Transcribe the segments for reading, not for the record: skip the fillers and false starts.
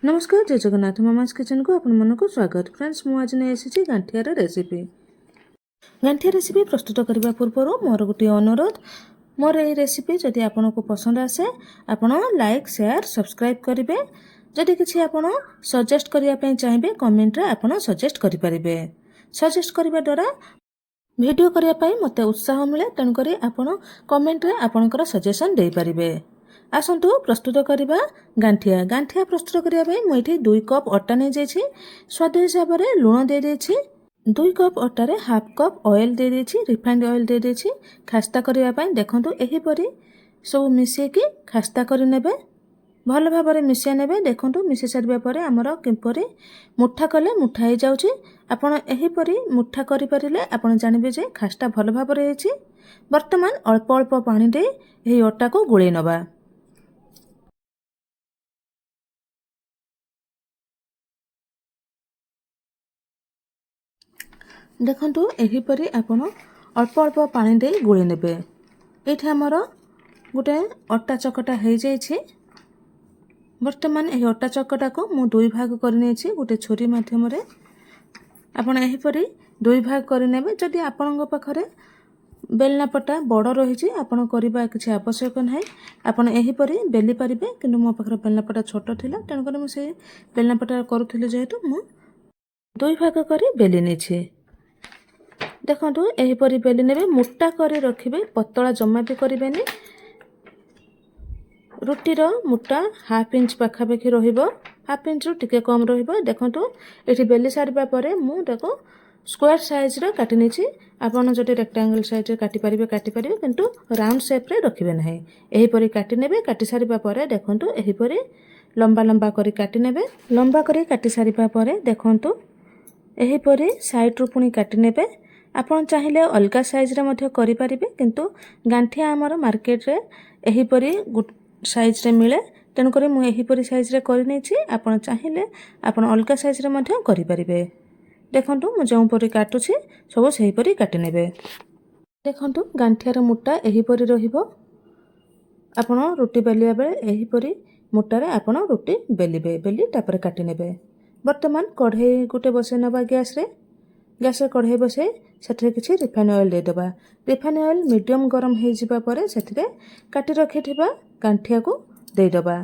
नमस्कार जय Jagannath mama's kitchen को आपण मन को स्वागत। फ्रेंड्स मु आज नहीं आसी गांठियार रेसिपी। गांठिया रेसिपी प्रस्तुत करने पूर्व मोर गोटे अनुरोध, मोर ये रेसिपी जदि आपन को पसंद आसे आपण लाइक शेयर सब्सक्राइब करेंगे। जदि किसी आपण सजेस्ट करने चाहिए कमेंट रे आपण सजेस्ट करेंगे। सजेस्ट करने द्वारा वीडियो करने मत उत्साह मिले, तेणुक आपण कमेंट रे आपणकर सजेशन दे पारिबे। आसतु प्रस्तुत करवा गांठिया। गांठिया प्रस्तुत करने मुझे 2 कप अटा नहीं जाइए। स्वाद हिसाब से लुण दे देछि। 2 कप अटारे हाफ कप ऑयल दे देछि, रिफाइंड ऑयल दे देछि। खास्ता करने देखंतु एहीपरि सब मिसेकी खास्ता कर नेबे। भल भाव में मिसाई नेबे। देखंतु मिसाई सारिबा परे हमर किपरि मुठा कले मुठा हो जाउछि। आपण एहीपरि मुठा करि परिले आपण जानिबे जे खास्ता भल भाव में हेछि। वर्तमान अल्प अल्प पानी दे एही अटा को गुळे नबा। देखंतु एहीपरि आपण अल्प अल्प पानी दे गुळे नेबे। एठी हमर गोटे अटा चकटा हो जाइछि। वर्तमान एही अटा चकटा को मु 2 भाग कर नेछि गोटे छुरी माध्यम रे। आपण एहीपरि 2 भाग कर नेबे। जदि आपनक पाखरे बेलना पटा बड़ रही आपण करबा किछि आवश्यक नाही। आपण एहीपरि बेली पारिबे, किंतु मो पाखरे बेलना पटा छोट थिला, तेन कर मु से बेलना पटा करूथिले जेहेतु मु 2 भाग करी बेली नेछि। देखंतु एहीपरि बेली नेबे। मोटा करे रखिबे, पतला जम्मा भी करिबेनी। रुटीर मोटा हाफ इंच पाखापाखि रहिबो, हाफ इंच रु टिके कम रहिबो। देखंतु एठी बेली सारिबा परे मु देखो स्क्वायर साइज रे काटि नेछि। आपण जति रेक्टेंगल साइज रे काटि परिबे, किंतु राउंड शेप रे रखिबे नाही। एहीपरि काटि नेबे। काटि सारिबा परे देखंतु एहीपरि लंबा लंबा करी काटि नेबे। लंबा करी काटि सारिबा परे देखंतु एहीपरि साइड रु पुनी काटि नेबे। आपण चाहिले अलगा साइज रे मध्य करि परिबे, किंतु गांठिया हमर मार्केट रे एहीपरि साइज रे मिले, तेणु करी मु एहीपरि साइज रे करि नेछि। आपण चाहिले आपण अलगा साइज रे मध्य करि परिबे। देखंतु मु जेउ परि काटुछि सब सही परि काटि नेबे। देखंतु गांठियार मोटा एहीपरि रहिबो। आपण रोटी बेलिया बेले एहीपरि मोटारे आपण रोटी बेलिबे। बेली तापर काटि नेबे। वर्तमान कढ़ई गोटे बसे नबा गैस रे। गैस रे कढ़ई बसे सेठरे किछि रिफाइन ऑयल दे देबा। रिफाइन ऑयल मीडियम गरम हे जिबा परे सेठरे काटि रखिथिबा गांठिया को दे देबा।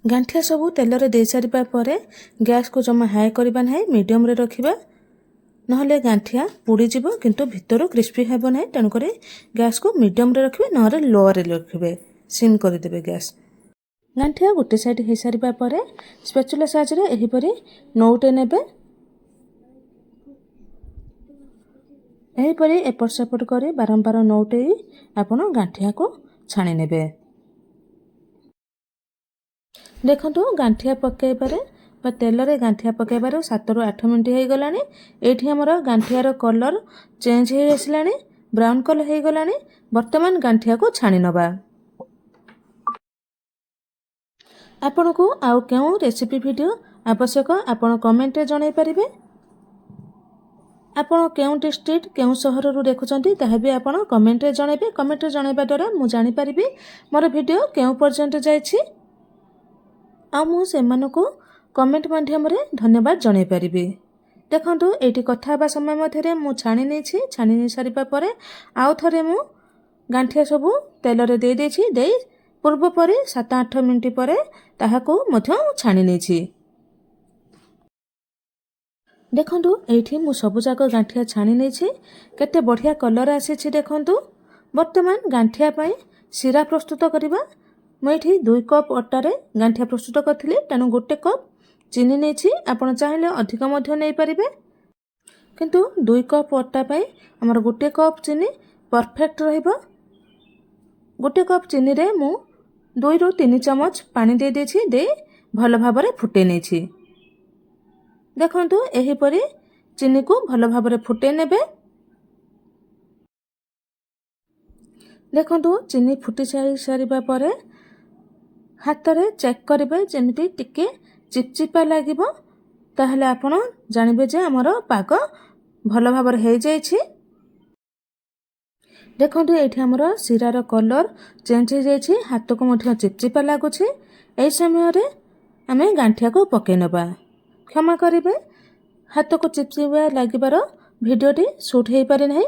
गांठिया सब तेल रे दे सारिबा परे गैस को जमा हाई करबा नाही, मीडियम रे रखिबा। नहले गांठिया पुड़ी जिवो, किंतु भितर क्रिस्पी हेबो नाही। तेणु करे गैस को मीडियम रे रखिबे, नहरे लो रे रखिबे, सिम कर देबे गैस। गांठिया गोटे साइड हो सारिबा परे स्पैचुला साहाय्य रे एहीपरि नौटे नेबे। एहीपरि एपट सेपट करी बारंबार नौटे आपण गांठिया को छाणी नेबे। देखंतु गांठिया पकेबारे बा तेल रे गांठिया पकेबारे 7 रु 8 मिनिट हे गलानी। एठी हमर गांठियार कलर चेंज हे आसलानी, ब्राउन कलर हे गलानी। वर्तमान गांठिया को छाणी नबा। आपण को आउ केउ रेसिपी वीडियो आवश्यक आपण कमेंट रे जणाई परिबे। आपण केउ डिस्ट्रिक्ट केउ शहर रु देखुचंती ताहा भी आपण कमेंट रे जणाइबे। कमेंट रे जणाइबा द्वारा मु जानि परिबी मोर वीडियो केउ पर्यंत जाइछि। आ मु सेमानको कमेंट माध्यम रे धन्यवाद जणाई परिबी। देखंतु एठी कथा बा समय मध्यरे मु छाणी नेछि। छाणी नै सारिबा परे आउ थरे मु गांठिया सब तेल रे दे देछि। दे पूर्व परे 7-8 मिनिट परे ताहाको मध्य छाणी नेछि। देखंतु एठी मु सब जाक गांठिया छाणी नेछि। केते बढ़िया कलर आसीछि देखंतु। वर्तमान गांठिया पई सिरा प्रस्तुत करिबा। मु एठी 2 कप अटा रे गांठिया प्रस्तुत करथिली, तेनु 1 कप चीनी नेछि। आपण चाहिले अधिक मध्य नै परिबे, किंतु 2 कप अटा पई हमर 1 कप चीनी परफेक्ट रहिबो। 1 कप चीनी रे मु 2 रु 3 चमच पानी दे देछि। दे भल भाबरे फुटे नेछि। देखंतु एहीपरि चीनी को भल भाबरे फुटे नेबे। देखंतु चीनी फुटी सारिबा परे हाथ रे चेक करिबे, जेमिति टिके चिपचिपा लागिबो, ताहले आपण जानिबे जे हमर पाक भल भाबरे हे जाइछि। देखो ये आमर शिरार कलर चेंज हो जाए हाथ को चिपचिपा लगुच यही समय आम गांठिया को पकई नवा क्षमा करेंगे हाथ को चिपचिपा लगिबार भिडटी सुट हो पारे ना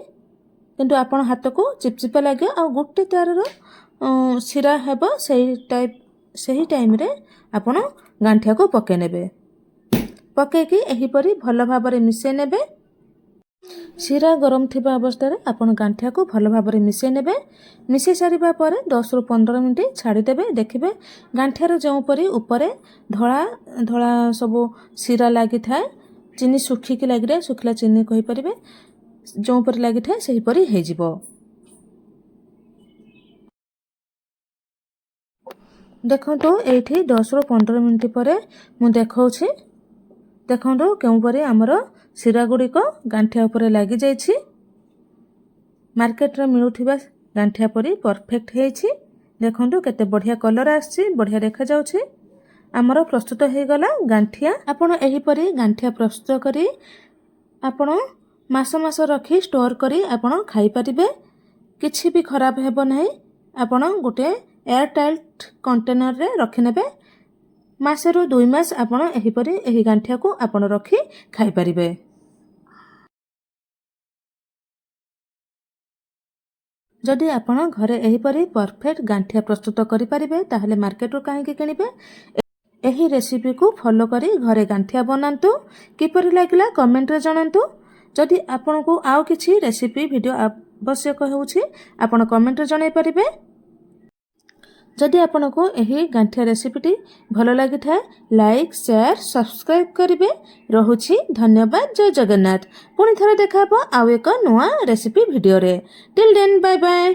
किंतु आपण हाथ को चिपचिपा लगे आ गोटे तार शिरा हेब सही टाइम रे आपण गांठिया को पकई नेबे पकईकी एहीपरी भल भाव मिसई नेबे शिरा गरम थिबा अवस्था रे आपण गांठिया को भल भाव मिसई नेबे मिसई सारिबा परे 10 रु 15 मिनिट छाड़ी देबे देखिबे गांठियार जो परी ऊपर धला धला सब शिरा लागि थाए चीनी सुखिकी लागि सुखिला चीनी कहि परिबे जो पर लागि थाए सही परी हे जिवो देखंतु एठी 10 रु 15 मिनिट परे मु देखाउछि देखंतु केउ परी हमर शिरा गुड़ी को गांठिया उपरे लागि जाइछि मार्केट रे मिलुथिबा गांठिया परी परफेक्ट हेछि देखंतु केते बढ़िया कलर आछि बढ़िया देखा जाउछि हमर प्रस्तुत हे गला गांठिया आपण एही परी गांठिया प्रस्तुत करी आपण मास मास रखी स्टोर करी आपण खाई परिबे किछि भी खराब हेबो नाही आपण गोटे एयर टाइट कंटेनर रे रखि नेबे मासेरु 2 मास आपण एही परी एही गांठिया को आपण रखी खाई परिबे जदि आपण घरे एही परी परफेक्ट गांठिया प्रस्तुत करि परिबे ताहले मार्केट रो काहे किनिबे एही रेसिपी को फॉलो करी घरे गांठिया बनांतु किपरि लागला कमेंट रे जणांतु जदि आपण को आउ किछि रेसिपी वीडियो आवश्यक होउछि आपण कमेंट रे जणाई परिबे जदि आपण को एही गांठिया रेसिपीटी भलो लागि थाए लाइक शेयर सब्सक्राइब करिवे रहुछि धन्यवाद जय जगन्नाथ पुणी थरे देखाबो आउ एक नुआ रेसिपी वीडियो रे टिल देन बाय बाय।